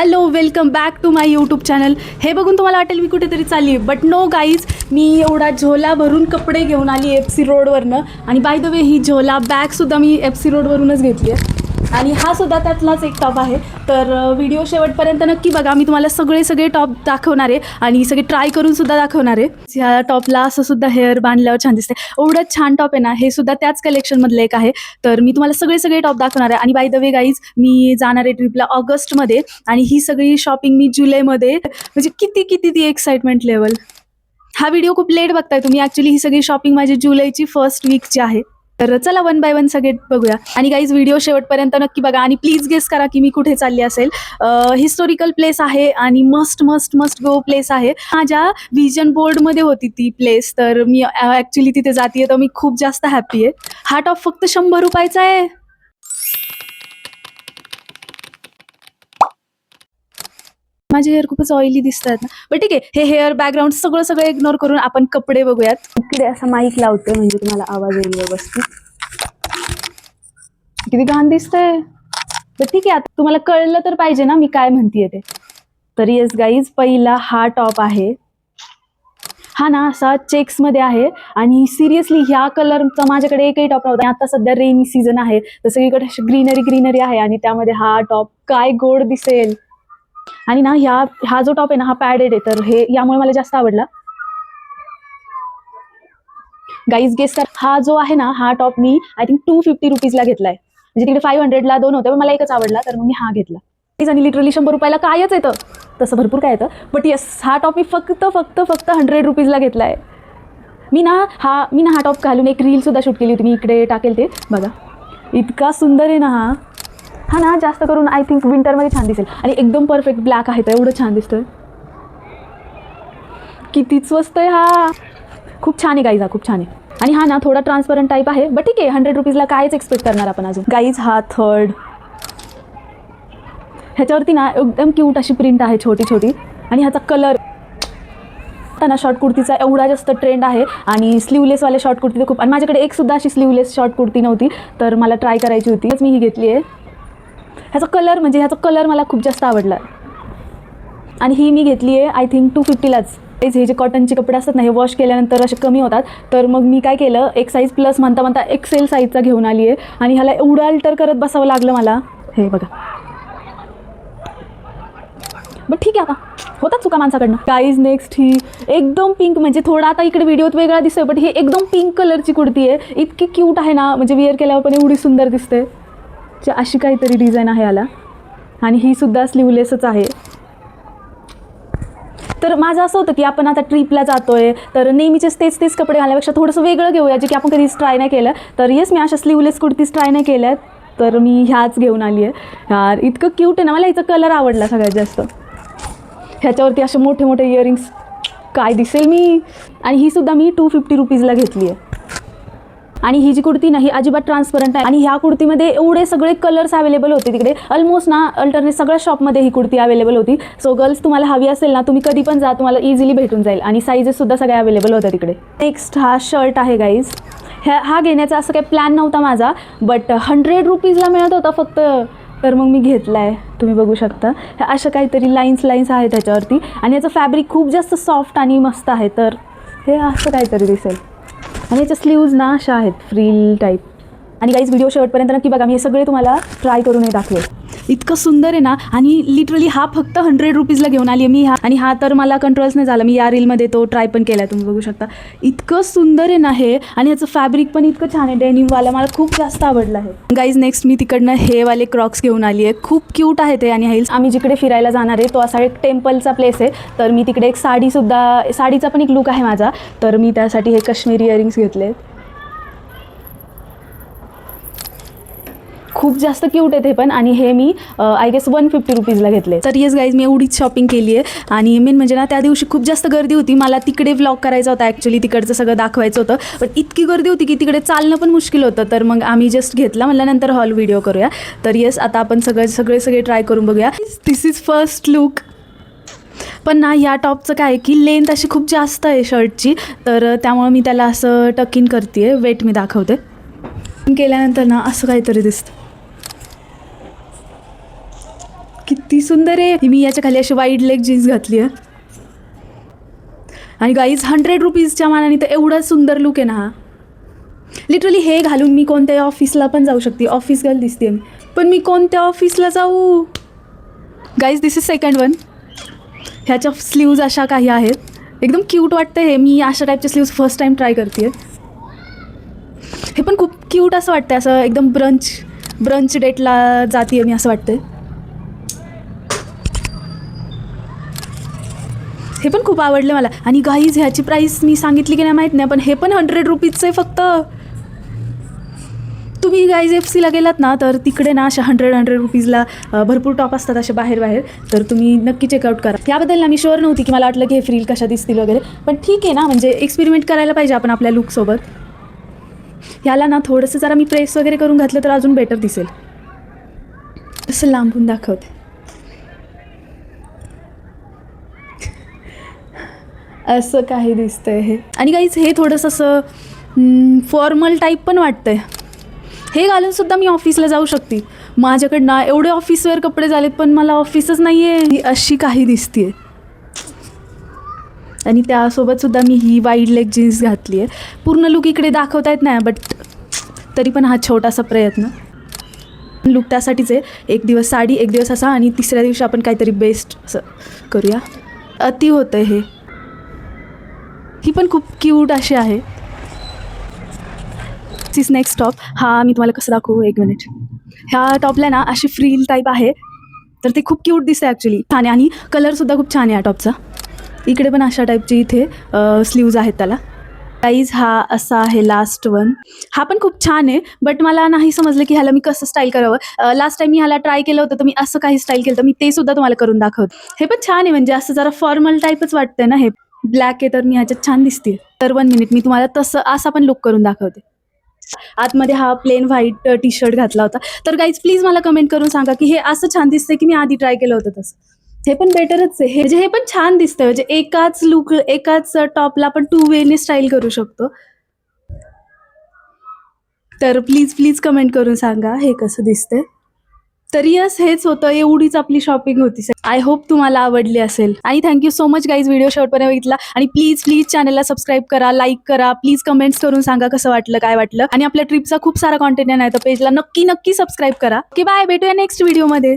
Hello, welcome back to my YouTube channel. हे बघून तुम्हाला वाटेल मी कुठेतरी चालली आहे, बट नो गाईज, मी एवढा झोला भरून कपडे घेऊन आली FC रोडवरनं. आणि बाय द वे ही झोला बॅगसुद्धा मी FC रोडवरूनच घेतली आहे. आणि हा सुद्धा त्यातलाच एक टॉप आहे. तर व्हिडिओ शेवटपर्यंत नक्की बघा. मी तुम्हाला सगळे टॉप दाखवणार आहे आणि सगळे ट्राय करून सुद्धा दाखवणार आहे. ह्या टॉपला असं सुद्धा हेअर बांधल्यावर छान दिसते. एवढंच छान टॉप आहे ना. हे सुद्धा त्याच कलेक्शनमधलं एक आहे. तर मी तुम्हाला सगळे टॉप दाखवणार आहे. आणि बाय द वे गाईज, मी जाणार आहे ट्रिपला ऑगस्टमध्ये आणि ही सगळी शॉपिंग मी जुलैमध्ये. म्हणजे किती ती एक्साइटमेंट लेवल. हा व्हिडिओ खूप लेट बघताय तुम्ही. ॲक्च्युली ही सगळी शॉपिंग माझी जुलैची फर्स्ट वीकची आहे. तर चला वन बाय वन सगळे बघूया. आणि गाईज, व्हिडिओ शेवटपर्यंत नक्की बघा आणि प्लीज गेस करा की मी कुठे चालली असेल. हिस्टोरिकल प्लेस आहे आणि मस्ट गो प्लेस आहे. माझ्या विजन बोर्डमध्ये होती ती प्लेस, तर मी ॲक्च्युली तिथे जाते, तर मी खूप जास्त हॅपी आहे. हा टॉप फक्त 100 रुपयाचा आहे. माझे हेअर खूपच ऑइली दिसतात ना, बट ठीक आहे. हे हेअर बॅकग्राऊंड सगळं इग्नोर करून आपण कपडे बघूयात. इकडे असा माईक लावते म्हणजे तुम्हाला आवाज येईल व्यवस्थित. किती घाण दिसतंय, तर ठीक आहे. आता तुम्हाला कळलं तर पाहिजे ना मी काय म्हणतीये ते. तर येस गाईज, पहिला हा टॉप आहे. हा ना असा चेक्समध्ये आहे आणि सिरियसली ह्या कलरचा माझ्याकडे एकही टॉप नव्हता. आता सध्या रेनी सीझन आहे, तर सगळीकडे ग्रीनरी आहे आणि त्यामध्ये हा टॉप काय गोड दिसेल. आणि ना हा जो टॉप आहे ना, हा पॅडेड आहे, तर हे यामुळे मला जास्त आवडला. गाईज गेस कर, हा जो आहे ना, हा टॉप मी आय थिंक 250 रुपीजला घेतलाय. म्हणजे तिकडे 500ला 2 होते, पण मला एकच आवडला, तर मग मी हा घेतला. आणि लिटरली 100 रुपयाला कायच येतं, तसं भरपूर काय येतं, बट येस हा टॉप मी फक्त 100 रुपीजला घेतलाय. मी ना हा टॉप घालून एक रीलसुद्धा शूट केली होती. मी इकडे टाकेल ते बघा. इतका सुंदर आहे ना हा ना, जास्त करून आय थिंक विंटरमध्ये छान दिसेल. आणि एकदम परफेक्ट ब्लॅक आहे, तर एवढं छान दिसतोय. कितीच स्वस्त आहे हा. खूप छान आहे गाईज, हा खूप छान आहे. आणि हा ना थोडा ट्रान्सपरंट टाईप आहे, बट ठीक आहे. 100 रुपीजला कायच एक्सपेक्ट करणार आपण अजून. गाईज, हा थर्ड. ह्याच्यावरती ना एकदम क्यूट अशी प्रिंट आहे, छोटी. आणि ह्याचा कलर आता ना शॉर्ट कुर्तीचा एवढा जास्त ट्रेंड आहे आणि स्लीवलेसवाले शॉर्ट कुर्ती तर खूप. आणि माझ्याकडे एक सुद्धा अशी स्लीवलेस शॉर्ट कुर्ती नव्हती, तर मला ट्राय करायची होती. मी ही घेतली आहे. ह्याचा कलर मला खूप जास्त आवडला आणि ही मी घेतली आहे आय थिंक 250लाच. हे जे कॉटनचे कपडे असतात ना, हे वॉश केल्यानंतर असे कमी होतात, तर मग मी काय केलं, एक साईज प्लस म्हणता एक्सेल साईजचा घेऊन आली आहे. आणि ह्याला एवढं अल्टर करत बसावं लागलं मला. हे बघा, बट ठीक आहे, आता होतात चुका माणसाकडनं. गाईज, नेक्स्ट ही एकदम पिंक, म्हणजे थोडा आता इकडे व्हिडिओत वेगळा दिसतोय, बट ही एकदम पिंक कलरची कुर्ती आहे. इतकी क्यूट आहे ना, म्हणजे वेअर केल्यावर पण एवढी सुंदर दिसते. अशी काहीतरी डिझाईन आहे याला. आणि ही सुद्धा स्लीवलेसच आहे. तर माझं असं होतं की आपण आता ट्रिपला जातोय, तर नेहमीचेच तेच कपडे घालण्यापेक्षा थोडंसं वेगळं घेऊया, जे की आपण कधीच ट्राय नाही केलं. तर येस, मी अशा स्लीवलेस कुर्तीज ट्राय नाही केल्यात, तर मी ह्याच घेऊन आली आहे. यार इतकं क्यूट आहे ना, मला हिचा कलर आवडला सगळ्यात जास्त. ह्याच्यावरती असे मोठे इयरिंग्स काय दिसेल मी. आणि ही सुद्धा मी 250 रुपीजला घेतली आहे. आणि ही जी कुर्ती ना, ही अजिबात ट्रान्सपरंट आहे. आणि ह्या कुर्तीमध्ये एवढे सगळे कलर्स अवेलेबल होते. तिकडे ऑलमोस्ट ना अल्टरनेट सगळ्या शॉपमध्ये ही कुर्ती अवेलेबल होती. सो गर्ल्स, तुम्हाला हवी असेल ना, तुम्ही कधी पण जा, तुम्हाला इझिली भेटून जाईल. आणि साईजेससुद्धा सगळ्या अवेलेबल होत्या तिकडे. नेक्स्ट हा शर्ट आहे गाईज. हा घेण्याचा असं काही प्लॅन नव्हता माझा, बट 100 रुपीजला मिळत होता फक्त, तर मग मी घेतला आहे. तुम्ही बघू शकता, ह्या अशा काहीतरी लाईन्स आहेत त्याच्यावरती. आणि याचं फॅब्रिक खूप जास्त सॉफ्ट आणि मस्त आहे. तर हे असं काहीतरी दिसेल. आणि याच्या स्लीव्ज ना अशा आहेत, फ्रील टाईप. आणि गाईज, व्हिडिओ शेवटपर्यंत नक्की बघा. मी हे सगळे तुम्हाला ट्राय करूनही दाखवेल. इतकं सुंदर आहे ना. आणि लिटरली हा फक्त 100 रुपीजला घेऊन आली आहे मी. आणि हा तर मला कंट्रोल्स नाही झाला. मी या रीलमध्ये तो ट्राय पण केला आहे, तुम्ही बघू शकता. इतकं सुंदर आहे ना हे. आणि ह्याचं फॅब्रिक पण इतकं छान आहे, डेनिमवाला. मला खूप जास्त आवडलं आहे. गाईज, नेक्स्ट मी तिकडनं हे वाले क्रॉक्स घेऊन आली आहे. खूप क्यूट आहे ते. आणि हिल्स, आम्ही जिकडे फिरायला जाणार आहे तो असा एक टेम्पलचा प्लेस आहे, तर मी तिकडे एक साडीचा पण एक लुक आहे माझा, तर मी त्यासाठी हे काश्मीरी इयरिंग्स घेतले. खूप जास्त क्यूट आहे ते पण. आणि हे मी आय गेस 150 रुपीजला घेतले. तर येस गाईज, मी एवढीच शॉपिंग केली आहे. आणि मेन म्हणजे ना, त्या दिवशी खूप जास्त गर्दी होती. मला तिकडे व्लॉग करायचा होता ॲक्च्युली, तिकडचं सगळं दाखवायचं होतं, पण इतकी गर्दी होती की तिकडे चालणं पण मुश्किल होतं. तर मग आम्ही जस्ट घेतला, म्हणलं नंतर हॉल व्हिडिओ करूया. तर येस, आता आपण सगळे ट्राय करून बघूया. दिस इज फर्स्ट लुक. पण ना ह्या टॉपचं काय आहे की लेंथ अशी खूप जास्त आहे शर्टची, तर त्यामुळे मी त्याला असं टक इन करते आहे. वेट मी दाखवते. केल्यानंतर ना असं काहीतरी दिसतं. किती सुंदर आहे. मी याच्या खाली अशी वाईड लेग जीन्स घातली आहे आणि गाईज 100 रुपीजच्या मानाने तर एवढा सुंदर लुक आहे ना हा. लिटरली हे घालून मी कोणत्या ऑफिसला पण जाऊ शकते. ऑफिस गर्ल दिसते मी, पण मी कोणत्या ऑफिसला जाऊ. Guys this is second one. ह्याच्या स्लीव्ज अशा काही आहेत, एकदम क्यूट वाटतं हे. मी अशा टाईपचे स्लीव्ज फर्स्ट टाईम ट्राय करते. हे पण खूप क्यूट असं वाटतं, असं एकदम ब्रंच डेटला जाते मी असं वाटतं. हे पण खूप आवडले मला. आणि गाईज ह्याची प्राईस मी सांगितली की नाही माहीत नाही, पण हे पण 100 रुपीजचं आहे फक्त. तुम्ही गाईज FC ला गेलात ना तर तिकडे ना अशा 100 रुपीजला भरपूर टॉप असतात असे बाहेर, तर तुम्ही नक्की चेकआउट करा. याबद्दल ना मी शुअर नव्हती की मला वाटलं की हे फ्रील कशा दिसतील वगैरे, पण ठीक आहे ना, म्हणजे एक्सपेरिमेंट करायला पाहिजे आपण आपल्या लुकसोबत. ह्याला ना थोडंसं जरा मी प्रेस वगैरे करून घातलं तर अजून बेटर दिसेल. असं लांबून दाखवते. असं काही दिसतंय हे. आणि गाईज हे थोडंसं असं फॉर्मल टाईप पण वाटतंय. हे घालूनसुद्धा मी ऑफिसला जाऊ शकते. माझ्याकडनं एवढे ऑफिसवेअर कपडे झालेत पण मला ऑफिसच नाही आहे. ही अशी काही दिसते आणि त्यासोबतसुद्धा मी ही वाईड लेग जीन्स घातली आहे. पूर्ण लुक इकडे दाखवता येत नाही, बट तरी पण हा छोटासा प्रयत्न. लुक त्यासाठीच आहे. एक दिवस साडी, एक दिवस असा, आणि तिसऱ्या दिवशी आपण काहीतरी बेस्ट असं करूया. अति होतं हे. ही पण खूप क्यूट अशी आहे. दिस नेक्स्ट टॉप. हा मी तुम्हाला कसं दाखवू, एक मिनिट. ह्या टॉपला ना अशी फ्रील टाईप आहे, तर ते खूप क्यूट दिसते ॲक्च्युली. छान आहे आणि कलरसुद्धा खूप छान आहे या टॉपचा. इकडे पण अशा टाईपची इथे स्लीव्ज आहेत त्याला. गाईज हा असा आहे लास्ट वन. हा पण खूप छान आहे, बट मला नाही समजलं की ह्याला मी कसं स्टाईल करावं. लास्ट टाईम मी ह्याला ट्राय केलं होतं तर मी असं काही स्टाईल केलं, तर मी ते सुद्धा तुम्हाला करून दाखवते. हे पण छान आहे, म्हणजे असं जरा फॉर्मल टाईपच वाटतंय ना. हे ब्लॅक आहे तर मी ह्याच्यात छान दिसते. तर 1 मिनिट मी तुम्हाला तसं असा पण लुक करून दाखवते. आतमध्ये हा प्लेन व्हाईट टी शर्ट घातला होता. तर गाईज प्लीज मला कमेंट करून सांगा की हे असं छान दिसतंय की मी आधी ट्राय केलं होतं तसं. हे पण बेटरच आहे. म्हणजे हे पण छान दिसतंय, म्हणजे एकाच टॉपला आपण 2 वेने स्टाईल करू शकतो. तर प्लीज कमेंट करून सांगा हे कसं दिसतंय. तर यस, हेच होतं. एवढीच आपली शॉपिंग होती. आय होप तुम्हाला आवडली असेल. आणि thank you so much guys video शेवटपर्यंत बघितला. आणि प्लीज चॅनलला सबस्क्राईब करा, लाईक करा, प्लीज कमेंट्स करून सांगा कसं वाटलं, काय वाटलं. आणि आपल्या ट्रिपचा खूप सारा कॉन्टेंट आहे, तर पेजला नक्की सबस्क्राईब करा. ओके बाय, भेटूया नेक्स्ट व्हिडिओमध्ये.